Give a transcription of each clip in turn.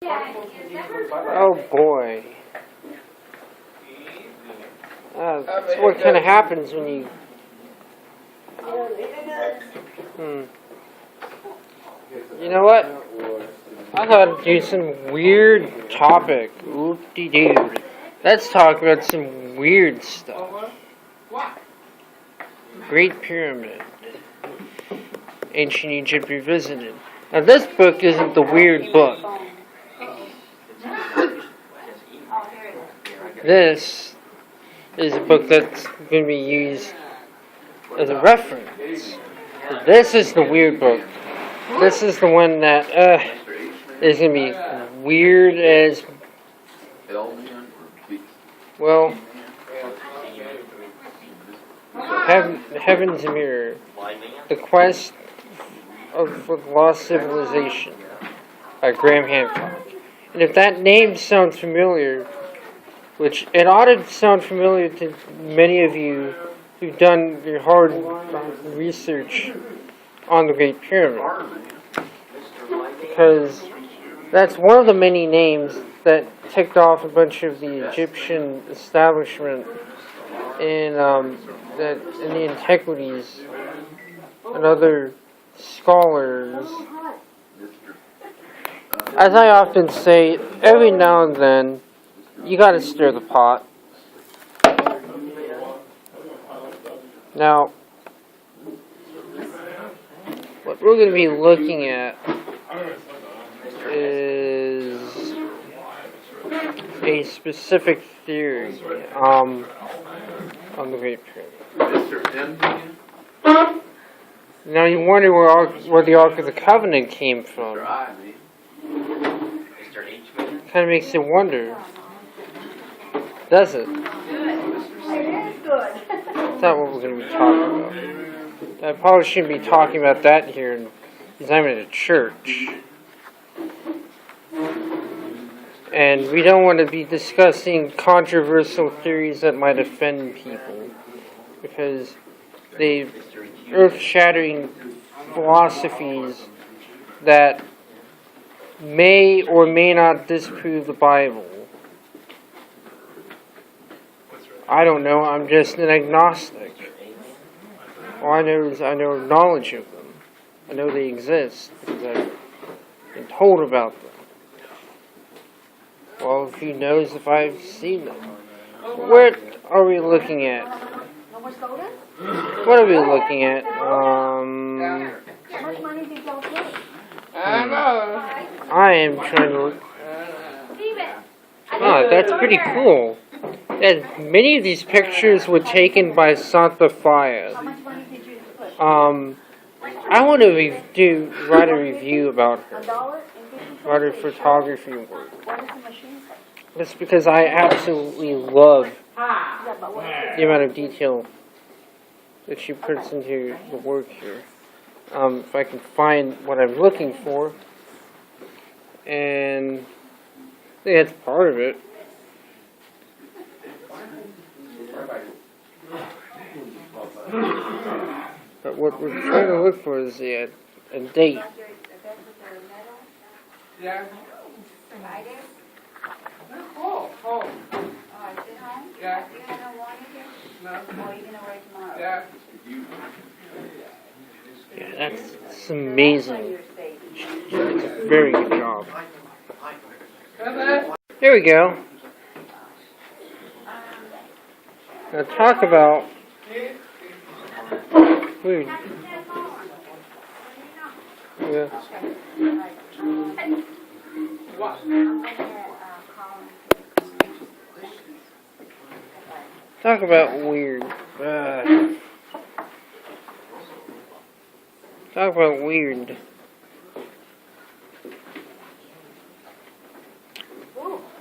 Oh boy. That's what kind of happens when you... You know what? I thought I'd do some weird topic. Oop-de-doo. Let's talk about some weird stuff. Great Pyramid. Ancient Egypt Revisited. Now this book isn't the weird book. This is a book that's going to be used as a reference. This is the weird book. This is the one that is going to be weird as... Well... Heaven's Mirror. The Quest of Lost Civilization by Graham Hancock. And if that name sounds familiar, which it ought to sound familiar to many of you who've done your hard research on the Great Pyramid, because that's one of the many names that ticked off a bunch of the Egyptian establishment in the antiquities and other scholars. As I often say, every now and then you gotta stir the pot. Now, what we're going to be looking at is a specific theory on the Great Pyramid. Now you wonder where the Ark of the Covenant came from. Kind of makes you wonder, does it? That's not what we're going to be talking about. I probably shouldn't be talking about that here because I'm in a church. And we don't want to be discussing controversial theories that might offend people, because they earth-shattering philosophies that may or may not disprove the Bible. I don't know, I'm just an agnostic. All I know is I know knowledge of them. I know they exist because I've been told about them. Well, who knows if I've seen them? What are we looking at? What are we looking at? I am trying to look. Ah, that's pretty cool. And many of these pictures were taken by Santa Faya. I want to write a review about her. Write her photography work. That's because I absolutely love the amount of detail that she puts into the work here. If I can find what I'm looking for, and I think that's part of it. But what we're trying to look for is a date. Yeah. Oh. Yeah. No. Yeah. Yeah, that's amazing. It's a very good job. There we go. Now talk about weird. Yeah. Talk about weird. Talk about weird.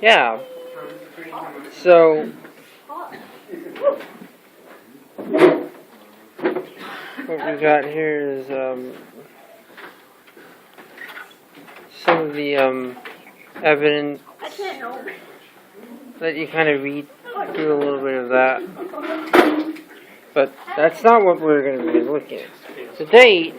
Yeah. So what we got here is some of the evidence that you kind of read through a little bit of that. But that's not what we're going to be looking at. Today,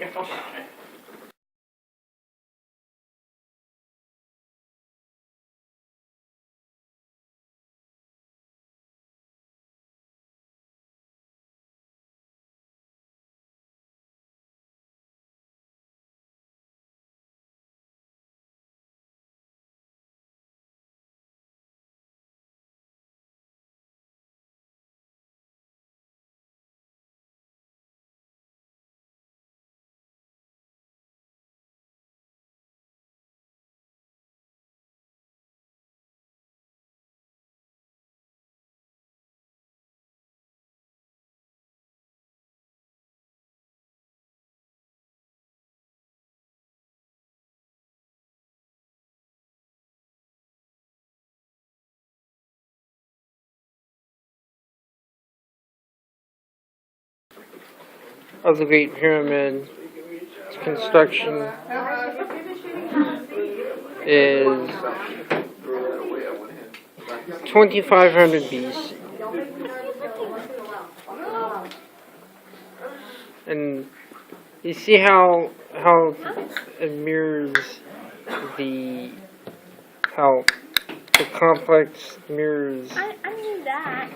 of the Great Pyramid construction is 2500 BC. And you see how it mirrors how the complex mirrors I knew that.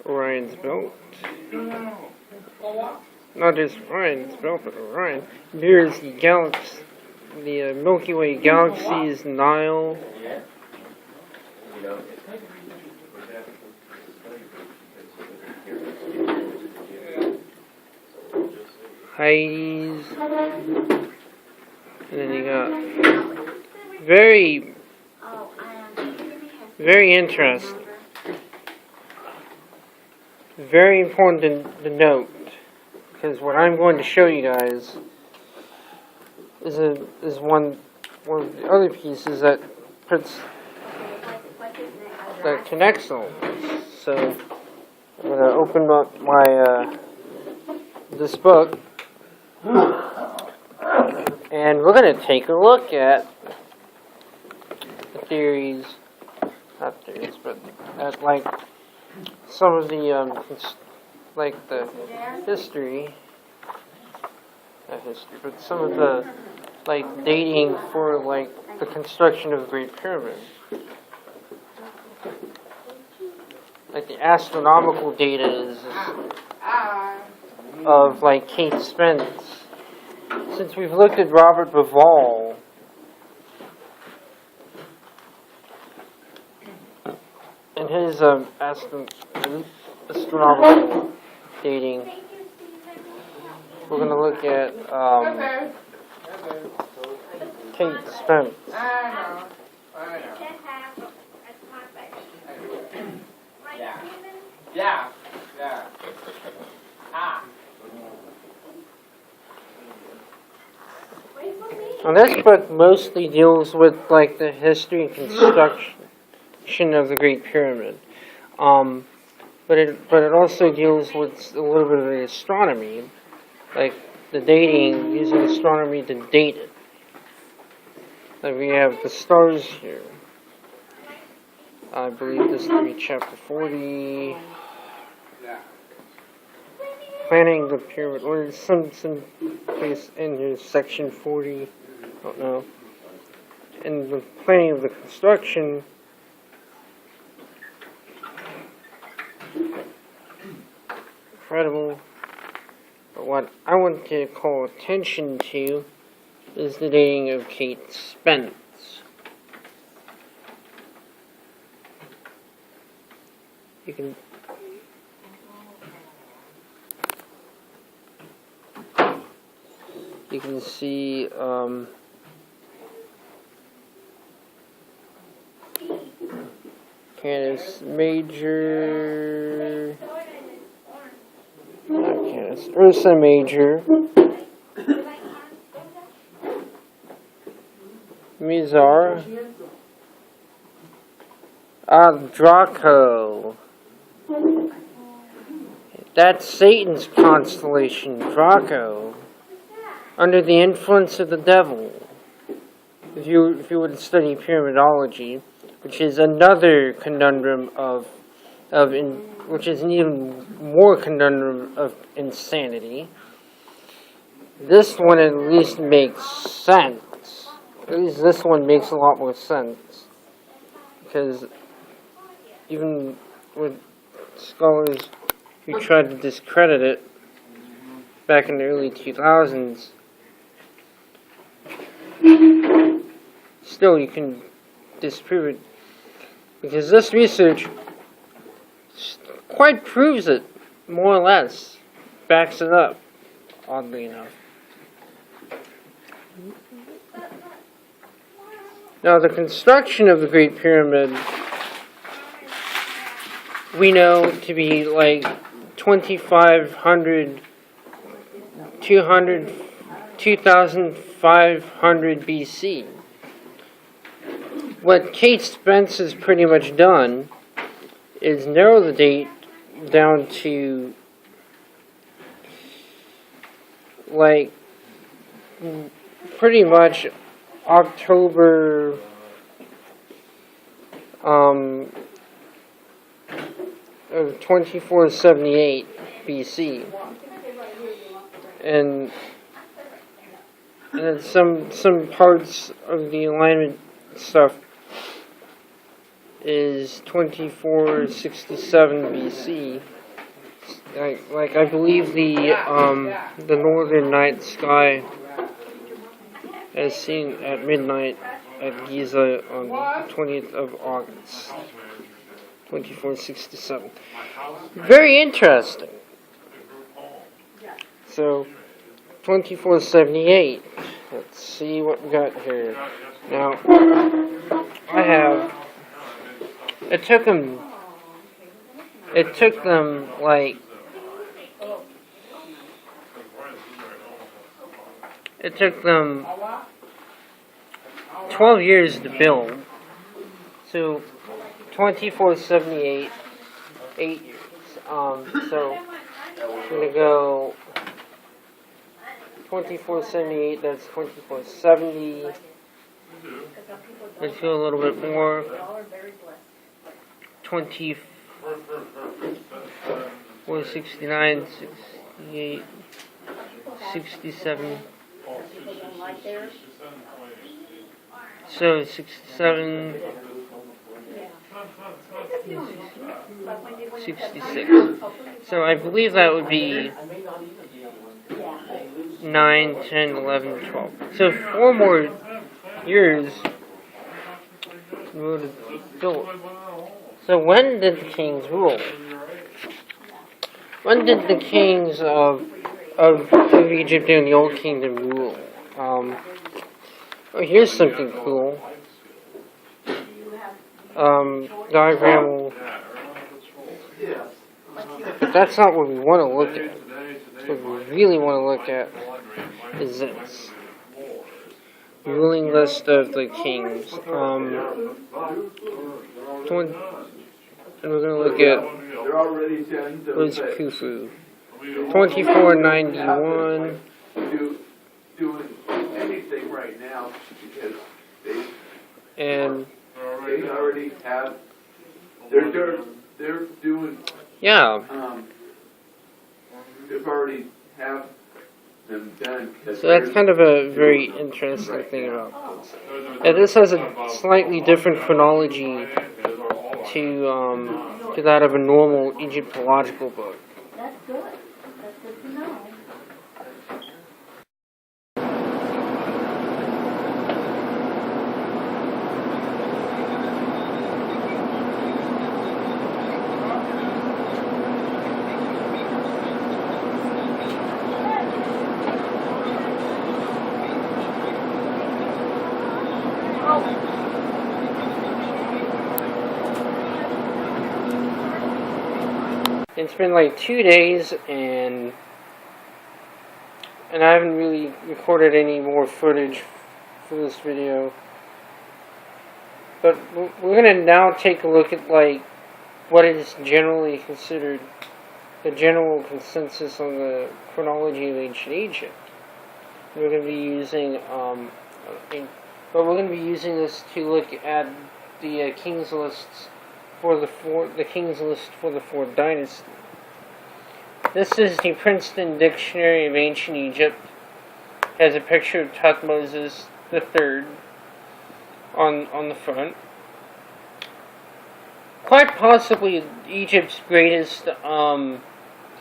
Orion's belt. Not just Orion's belt, but Orion mirrors the galaxy, the Milky Way galaxies, Nile. Hades, and then you got very interesting, very important to note, because what I'm going to show you guys is one of the other pieces that connects all this. So I'm going to open up my this book, and we're going to take a look at the theories, not theories, but at like some of the like the history, not history, but some of the like dating for like the construction of the Great Pyramid, like the astronomical data is of like Kate Spence. Since we've looked at Robert Bauval, and his astronomical dating, we're going to look at Kate Spence. Yeah. Well, this book mostly deals with like the history and construction of the Great Pyramid, but it also deals with a little bit of the astronomy, like the dating, using astronomy to date it. Like we have the stars here. I believe this to be chapter 40. Planning the pyramid, or some place in here, section 40. I don't know. And the planning of the construction. Incredible. But what I want to call attention to is the dating of Kate Spence. You can see Canis Major, not Canis, Ursa Major, Mizar, Draco. That's Satan's constellation, Draco, under the influence of the devil. If you were to study pyramidology, which is another conundrum which is an even more conundrum of insanity. This one at least makes sense. At least this one makes a lot more sense, because even with scholars who tried to discredit it back in the early 2000s, still you can disprove it, because this research quite proves it, more or less, backs it up, oddly enough. Now, the construction of the Great Pyramid we know to be like 2500 2500 BC. What Kate Spence has pretty much done is narrow the date down to like pretty much October of 2478 BC, and then some parts of the alignment stuff is 2467 BC. Like I believe the northern night sky as seen at midnight at Giza on the 20th of August, 2467. Very interesting. So, 2478. Let's see what we got here. Now, I have. It took them like. It took them 12 years to build. So, 2478, 8 years. So, I'm going to go 2478, that's 2470. Let's go a little bit more. 2469, 68, 67. So 67, 66. So I believe that would be 9, 10, 11, 12. So 4 more years would have built. So when did the kings rule? When did the kings of Egypt and the Old Kingdom rule? Oh, here's something cool. Diagram. But that's not what we want to look at. What we really want to look at is this. Ruling list of the kings. And we're going to look at where's Khufu. 2491. Doing anything right now because and they already have. They're doing. Yeah. They've already have them done. So that's kind of a very interesting thing about this. And this has a slightly different chronology to that of a normal Egyptological book. That's good. That's good to know. It's been like 2 days, and I haven't really recorded any more footage for this video. But we're gonna now take a look at like what is generally considered the general consensus on the chronology of ancient Egypt. We're gonna be using but we're gonna be using this to look at the kings lists for the kings list for the 4th dynasty. This is the Princeton Dictionary of Ancient Egypt. It has a picture of Thutmose III on the front. Quite possibly Egypt's greatest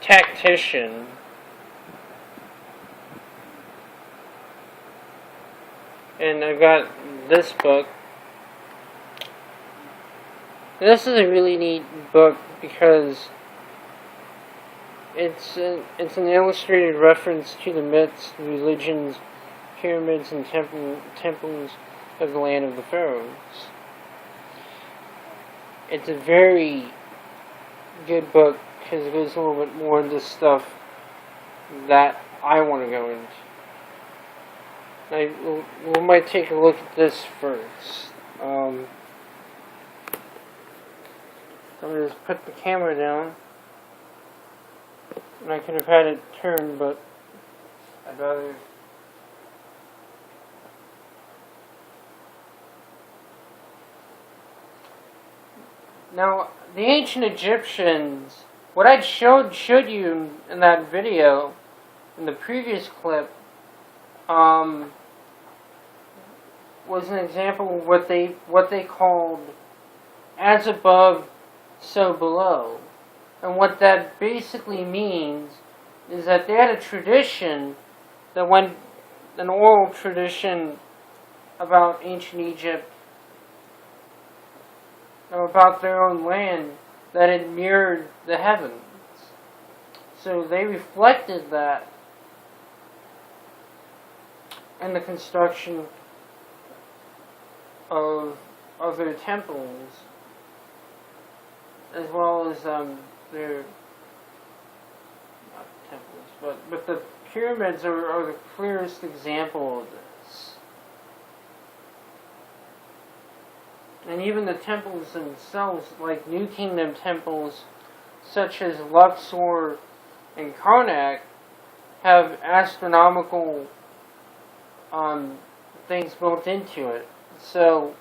tactician. And I've got this book. This is a really neat book because it's an illustrated reference to the myths, religions, pyramids, and temples of the land of the pharaohs. It's a very good book because it goes a little bit more into stuff that I want to go into. We might take a look at this first. I'm going to just put the camera down. And I could have had it turned, but I I'd rather... Now, the ancient Egyptians, what I showed you in that video, in the previous clip, was an example of what they called as above, so below. And what that basically means is that they had a tradition that went, an oral tradition about ancient Egypt, about their own land, that it mirrored the heavens. So they reflected that in the construction of their temples, as well as their, not temples, but the pyramids are the clearest example of this. And even the temples themselves, like New Kingdom temples, such as Luxor and Karnak, have astronomical things built into it. So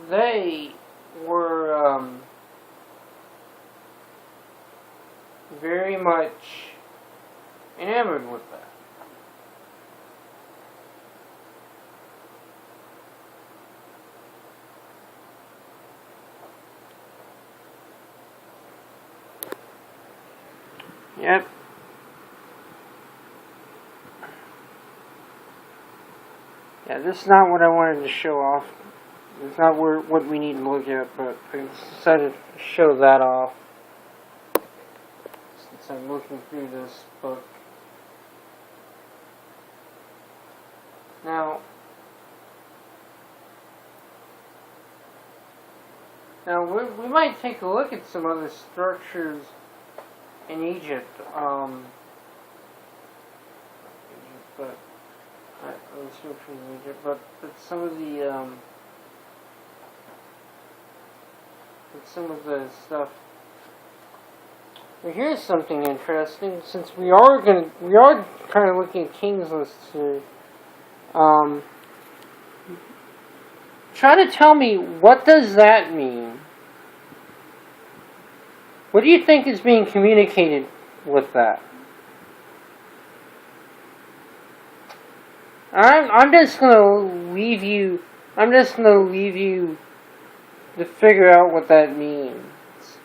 they were very much enamored with that. Yep. Yeah, this is not what I wanted to show off. It's not what we need to look at, but I decided to show that off since I'm looking through this book. Now we might take a look at some other structures in Egypt, but some of the stuff. Well, here's something interesting. Since we are kind of looking at kings lists here. Try to tell me, what does that mean? What do you think is being communicated with that? I'm just gonna leave you to figure out what that means.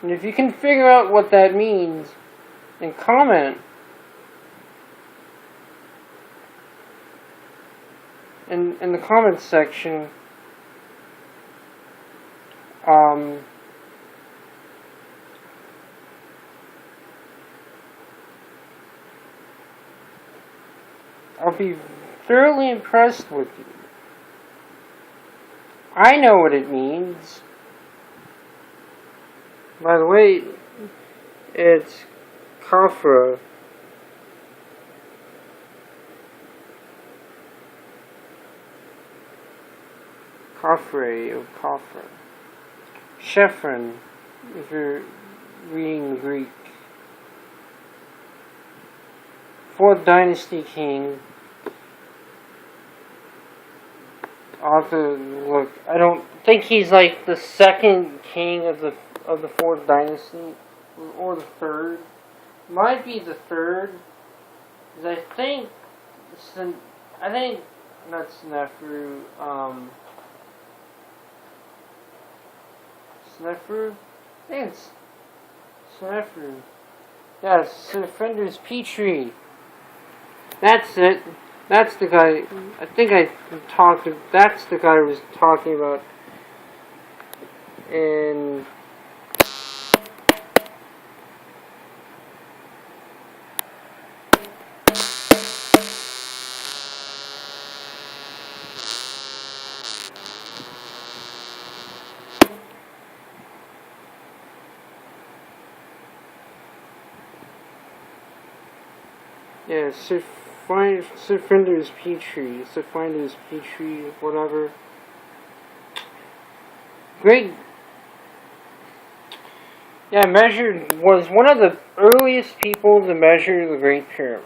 And if you can figure out what that means, then comment in the comments section. I'll be thoroughly impressed with you. I know what it means. By the way, it's Khafra. Khafre of Khafra. Shephren, if you're reading Greek. 4th Dynasty King. I'll have to look. I don't think he's like the second king of the 4th Dynasty, or the 3rd. Might be the 3rd, because I think not Snefru. Snefru? I think it's Snefru. Yes, Defender's Petrie. That's it. That's the guy. I think that's the guy I was talking about. And yeah, Defender's Petrie, Defender's Petrie, whatever. Great Yeah, measured, was one of the earliest people to measure the Great Pyramid.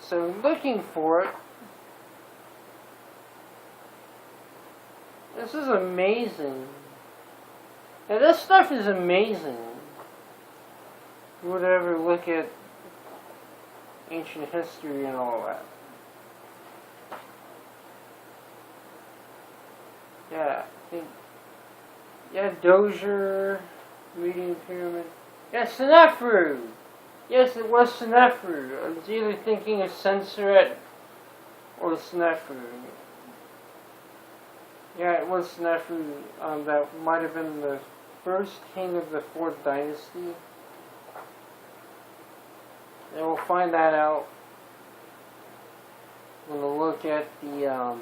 So looking for it, this is amazing. Now this stuff is amazing. You would ever look at ancient history and all that. Yeah, I think, yeah, Dozier, Median Pyramid. Yeah, Senefru! Yes, it was Senefru. I was either thinking of Sensuret or Senefru. Yeah, it was Senefru. That might have been the first king of the 4th dynasty. And we'll find that out when we look at the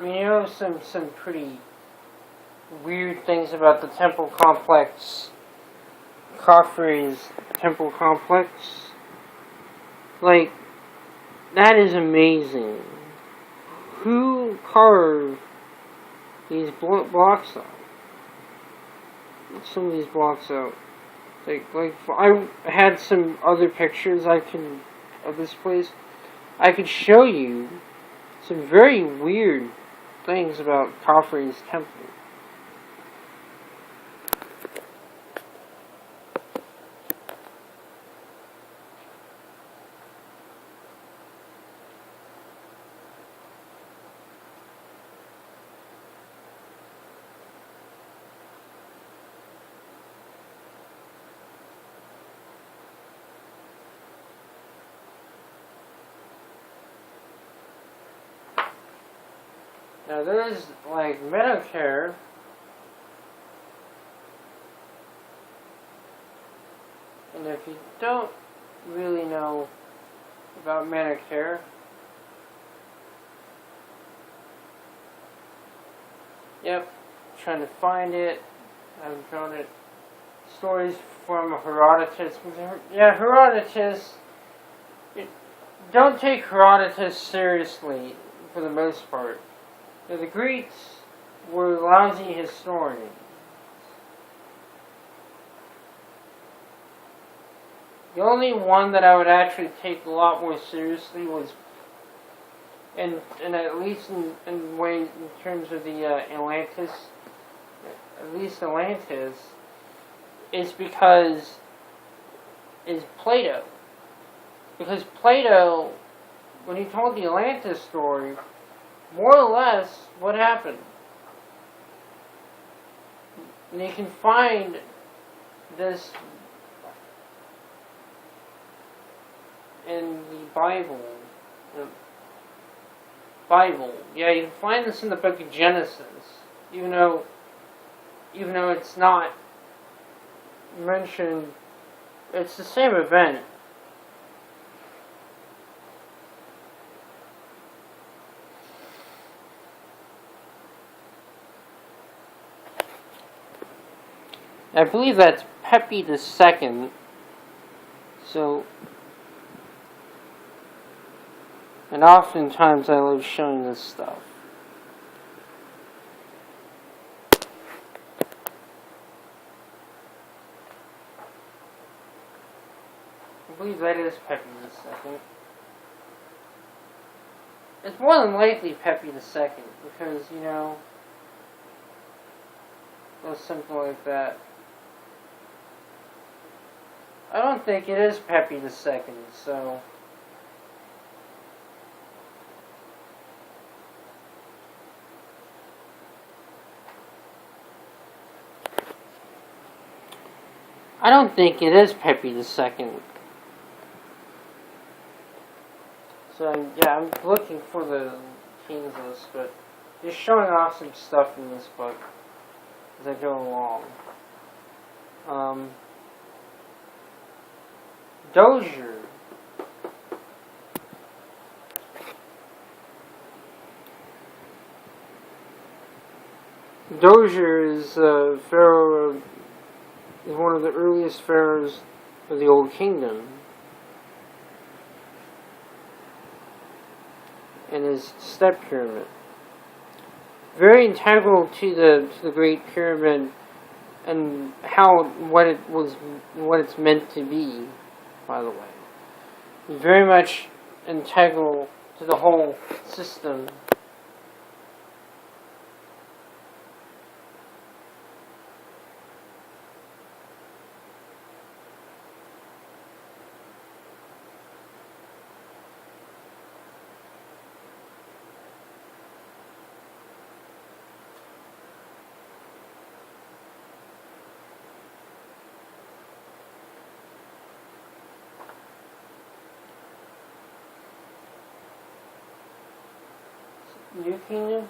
I mean, you know, some pretty weird things about the temple complex. Khafre's temple complex. Like, that is amazing. Who carved these blocks out? Some of these blocks out. Like I had some other pictures of this place. I could show you some very weird things about Khafre's temple. Now there's like Medicare. And if you don't really know about Medicare, yep, trying to find it. I've found it. Stories from Herodotus. Yeah, Herodotus. Don't take Herodotus seriously for the most part. The Greeks were lousy historians. The only one that I would actually take a lot more seriously was, and at least in ways in terms of the Atlantis, at least Atlantis, is because is Plato. Because Plato, when he told the Atlantis story, more or less, what happened? And you can find this in the Bible. Yeah, you can find this in the book of Genesis. Even though it's not mentioned, it's the same event. I believe that's Petrie II. So, and oftentimes I love showing this stuff. I believe that is Petrie II. It's more than likely Petrie II because, you know, or something like that. I don't think it is Petrie II, so. I don't think it is Petrie the second. So yeah, I'm looking for the kings list, but just showing off some stuff in this book as I go along. Dozier. Dozier is pharaoh, is one of the earliest pharaohs of the Old Kingdom, and his step pyramid. Very integral to the Great Pyramid and what it's meant to be. By the way, very much integral to the whole system. New Kingdom?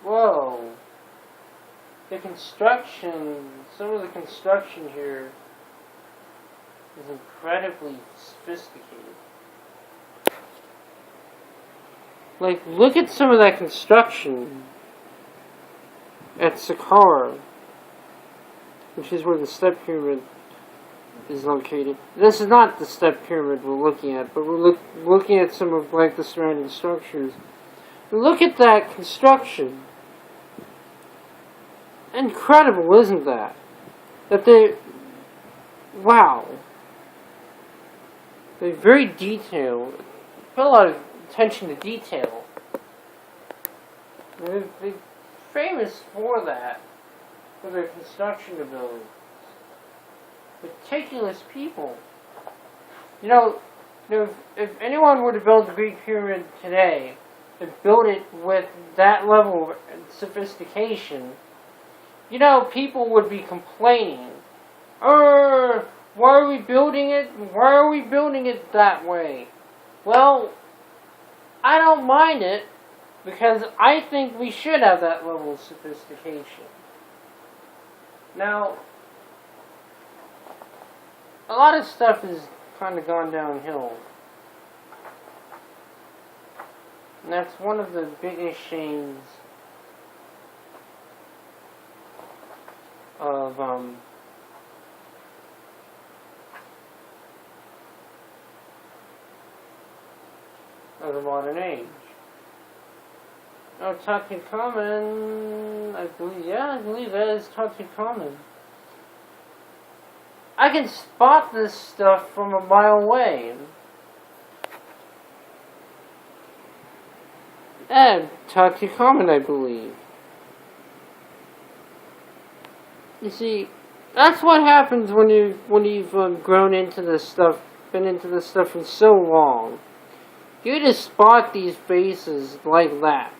Whoa. The construction, some of the construction here is incredibly sophisticated. Like, look at some of that construction at Saqqara, which is where the step pyramid is located. This is not the step pyramid we're looking at, but we're looking at some of like the surrounding structures. Look at that construction. Incredible, isn't that? Wow. They're very detailed. Put a lot of attention to detail. They're famous for that, for their construction ability. Meticulous people. You know, if anyone were to build the Great Pyramid today and build it with that level of sophistication, you know, people would be complaining. Why are we building it? Why are we building it that way? Well, I don't mind it because I think we should have that level of sophistication. Now, a lot of stuff has kind of gone downhill. And that's one of the biggest shames of the modern age. Oh, Tutankhamun, I believe that is Tutankhamun. I can spot this stuff from a mile away. And Tutankhamun, I believe. You see, that's what happens when you've grown into this stuff, been into this stuff for so long. You just spot these faces like that.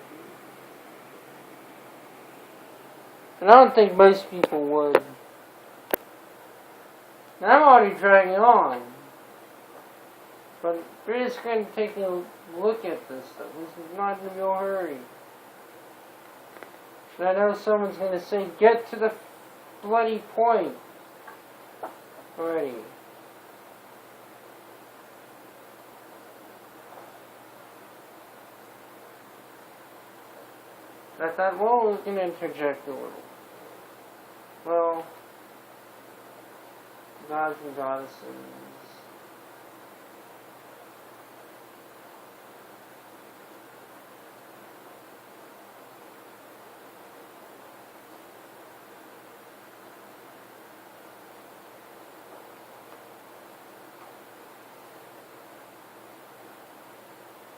And I don't think most people would. And I'm already dragging on. But we're just going to take a look at this stuff. This is not in a real hurry. And I know someone's going to say, get to the bloody point already. I thought, well, we're going to interject a little. Well, gods and goddesses.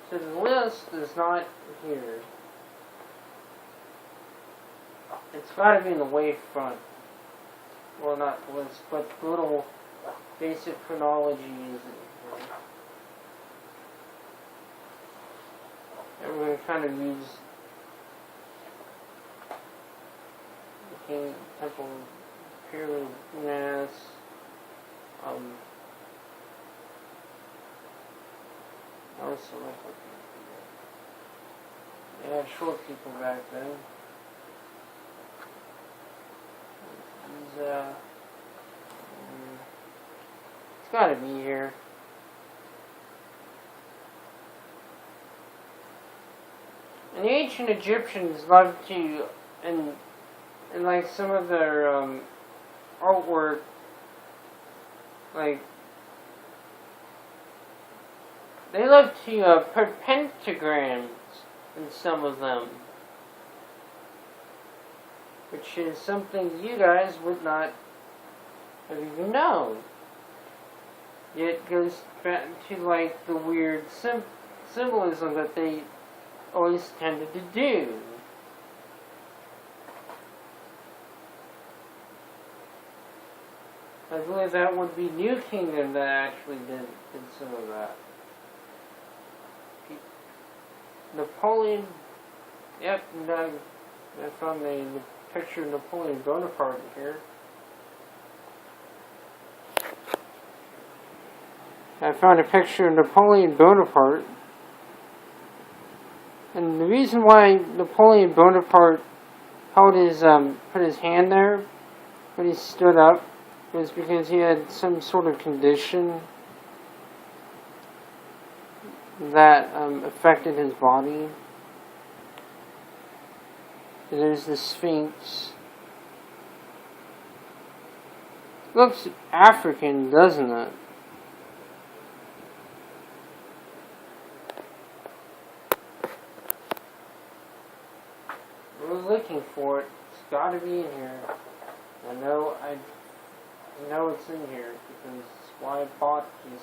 So the list is not here. It's got to be in the wavefront. Well, not the list, but little basic chronologies. Everyone kind of reads the King Temple Pyramid Mass. Also, they had short people back then. Giza. It's gotta be here. And the ancient Egyptians loved to, and like some of their artwork, like they loved to put pentagrams in some of them, which is something you guys would not have even known. It goes back to like the weird symbolism that they always tended to do. I believe that would be New Kingdom that actually did some of that. Napoleon, yep, and I found the picture of Napoleon Bonaparte here. I found a picture of Napoleon Bonaparte. And the reason why Napoleon Bonaparte held his, put his hand there when he stood up was because he had some sort of condition that affected his body. And there's the Sphinx. Looks African, doesn't it? We're looking for it. It's got to be in here. I know it's in here because it's why I bought these.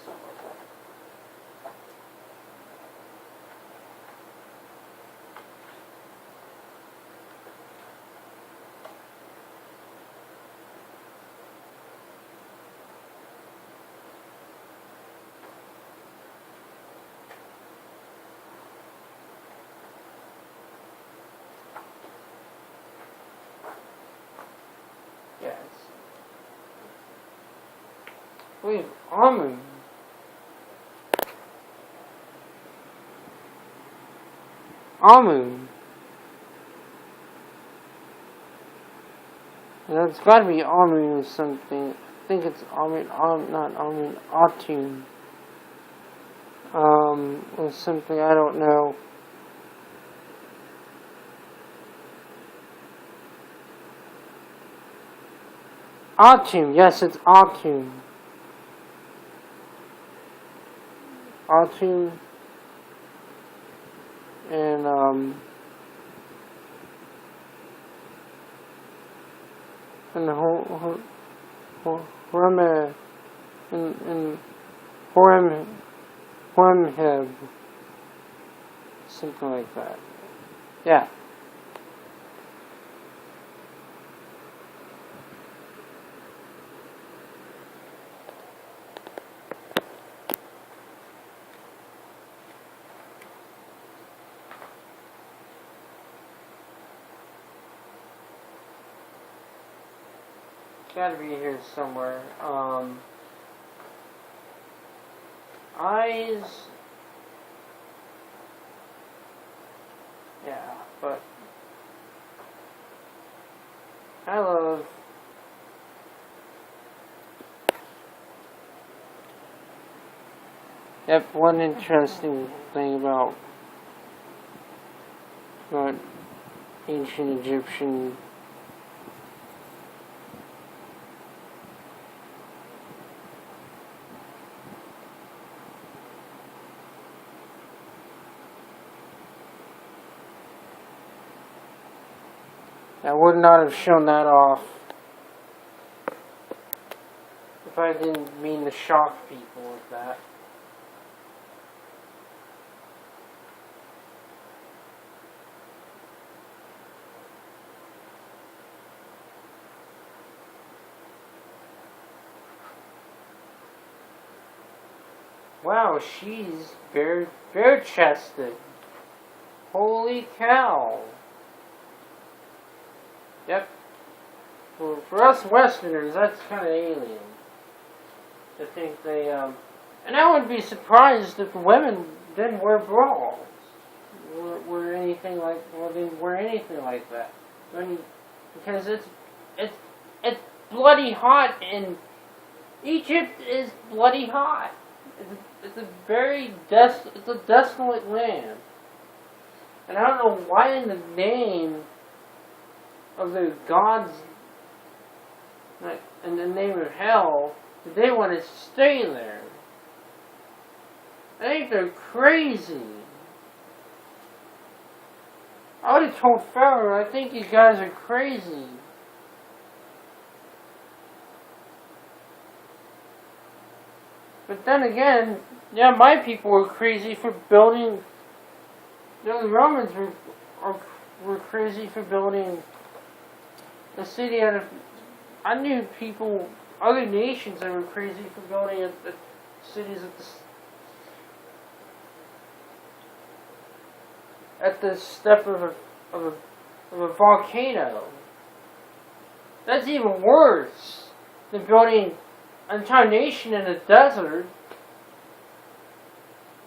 Wait, Amun. Amun. That's gotta be Amun or something. I think it's Amun, not Amun, Atum. Or something, I don't know. Atum, yes, it's Atum. Atum and Horemheb, something like that. Yeah. Gotta be here somewhere. Eyes. Yeah, but I love Yep, one interesting thing about ancient Egyptian I would not have shown that off if I didn't mean to shock people with that. Wow, she's bare-chested. Holy cow. Yep. for us Westerners, that's kind of alien. To think they, and I wouldn't be surprised if women didn't wear bras. Were anything like, well, didn't wear anything like that. I mean, because it's bloody hot, and Egypt is bloody hot. It's a desolate land. And I don't know why in the name of the gods, like, in the name of hell, did they want to stay there? I think they're crazy. I would have told Pharaoh, I think you guys are crazy. But then again, yeah, my people were crazy for building. The Romans were crazy for building a city out of. I knew people, other nations that were crazy for building the cities at the step of a volcano. That's even worse than building an entire nation in a desert.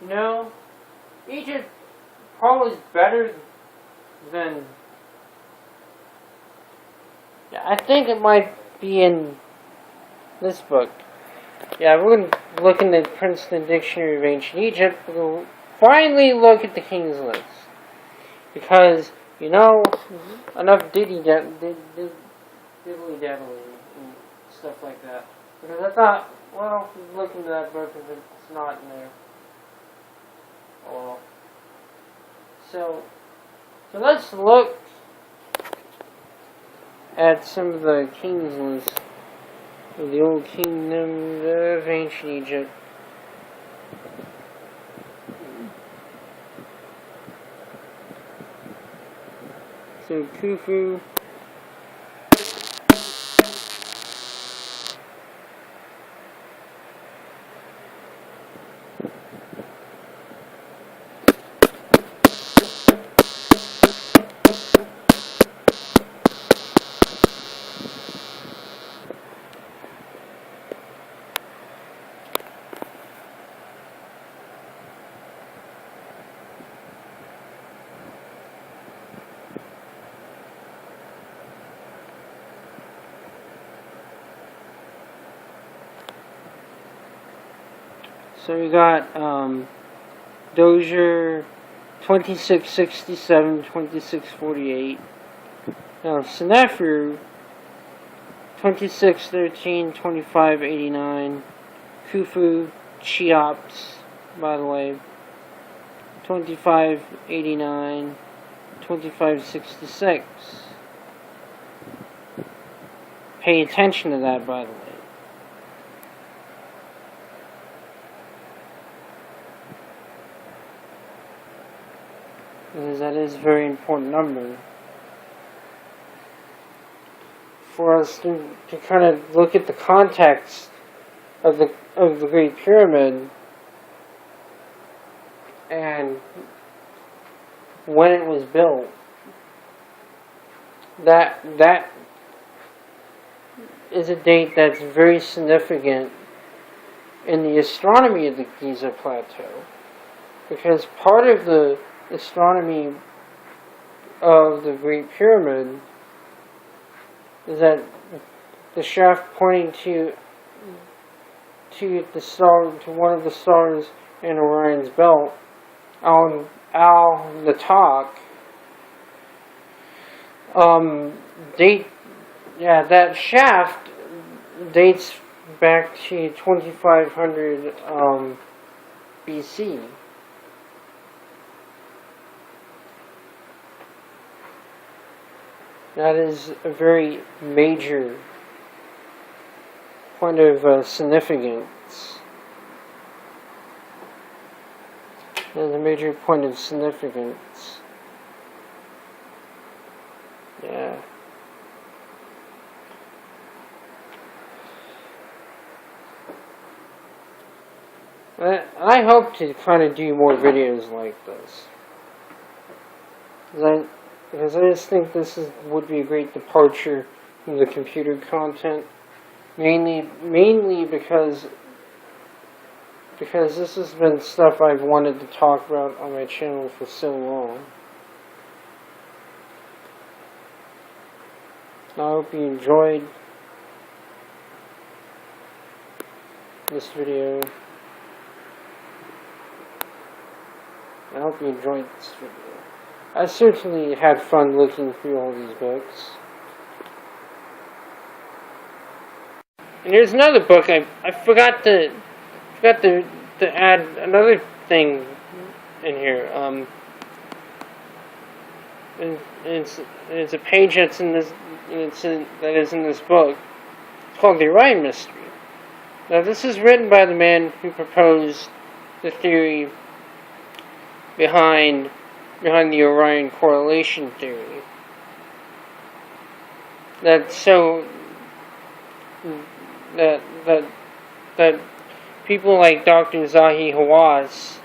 You know, Egypt probably is better than. Yeah, I think it might be in this book. Yeah, we're going to look in the Princeton Dictionary of Ancient Egypt. We'll finally look at the King's List. Because, you know, enough diddly-daddling and stuff like that. Because I thought, well, look into that book if it's not in there. Oh. So let's look at some of the King's List of the Old Kingdom of Ancient Egypt. So Khufu, so we got Dozier 2667, 2648. Now Seneferu 2613, 2589. Khufu, Cheops, by the way, 2589, 2566. Pay attention to that, by the way. Because that is a very important number for us to kind of look at the context of the Great Pyramid and when it was built. That is a date that's very significant in the astronomy of the Giza Plateau, because part of the astronomy of the Great Pyramid is that the shaft pointing to the star, to one of the stars in Orion's belt, Al-Natak, that shaft dates back to 2500 BC. That is a very major point of significance. That is a major point of significance. Yeah. I hope to kind of do more videos like this. Because I just think this would be a great departure the computer content, mainly because this has been stuff I've wanted to talk about on my channel for so long. I hope you enjoyed this video. I hope you enjoyed this video. I certainly had fun looking through all these books. And here's another book. I forgot to add another thing in here. And it's a page that's in this that is in this book. It's called the Rhine Mystery. Now this is written by the man who proposed the theory behind the Orion correlation theory. That people like Dr. Zahi Hawass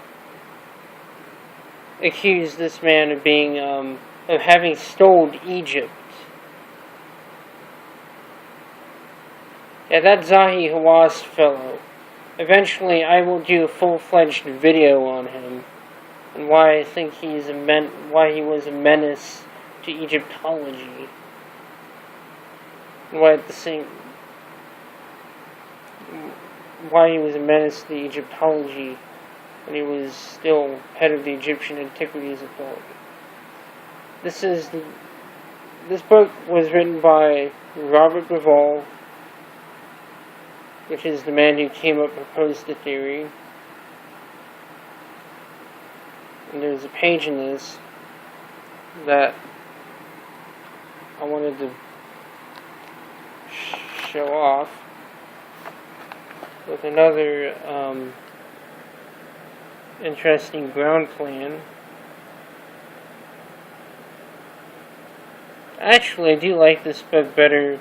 accused this man of being of having stole Egypt. Yeah, that Zahi Hawass fellow. Eventually, I will do a full-fledged video on him and why I think why he was a menace to Egyptology, and why he was a menace to Egyptology when he was still head of the Egyptian Antiquities Authority. This book was written by Robert Bivol, which is the man who came up and proposed the theory. And there's a page in this that I wanted to show off with another interesting ground plan. Actually, I do like this book better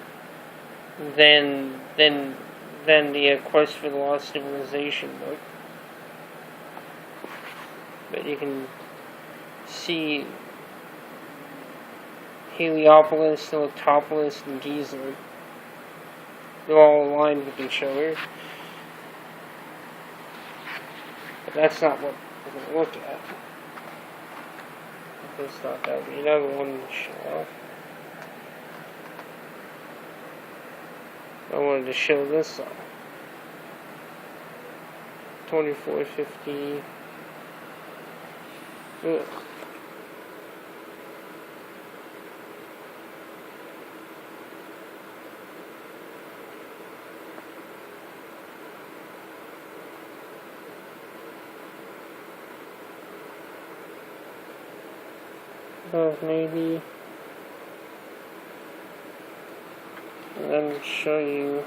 than the Quest for the Lost Civilization book. But you can see Heliopolis, Heliopolis, and Giza. They're all aligned with each other. But that's not what we're going to look at. I just thought that would be another one to show off. I wanted to show this off. 2450. Ugh. Maybe, and then show you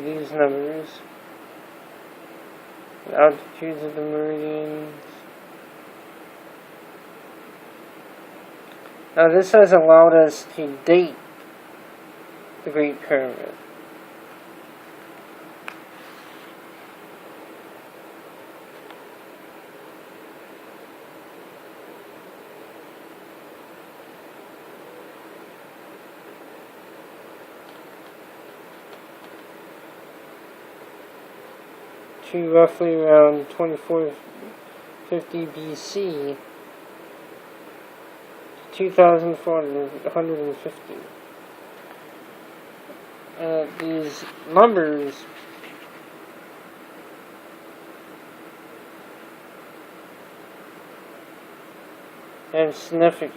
these numbers, the altitudes of the meridians. Now this has allowed us to date the Great Pyramid. To roughly around 2450 BC, 2450. These numbers have significance.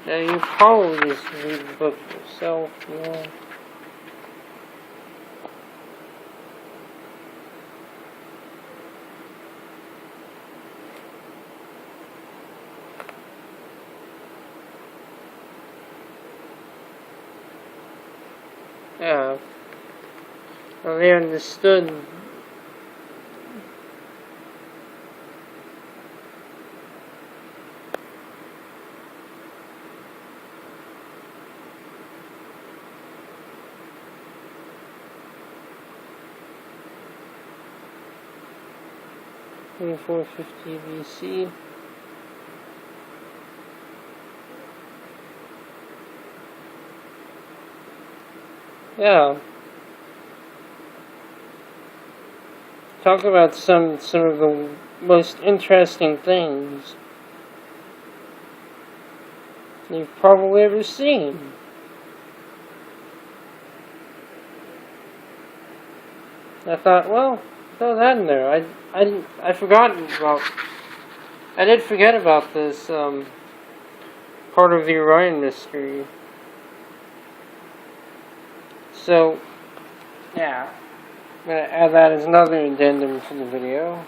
Now you probably just read the book yourself, you know. Yeah. Well, they understood 2450 BC. Yeah. Talk about some of the most interesting things you've probably ever seen. I thought, well, throw that in there. I did forget about this part of the Rhine Mystery. So, yeah, I'm gonna add that as another addendum to the video.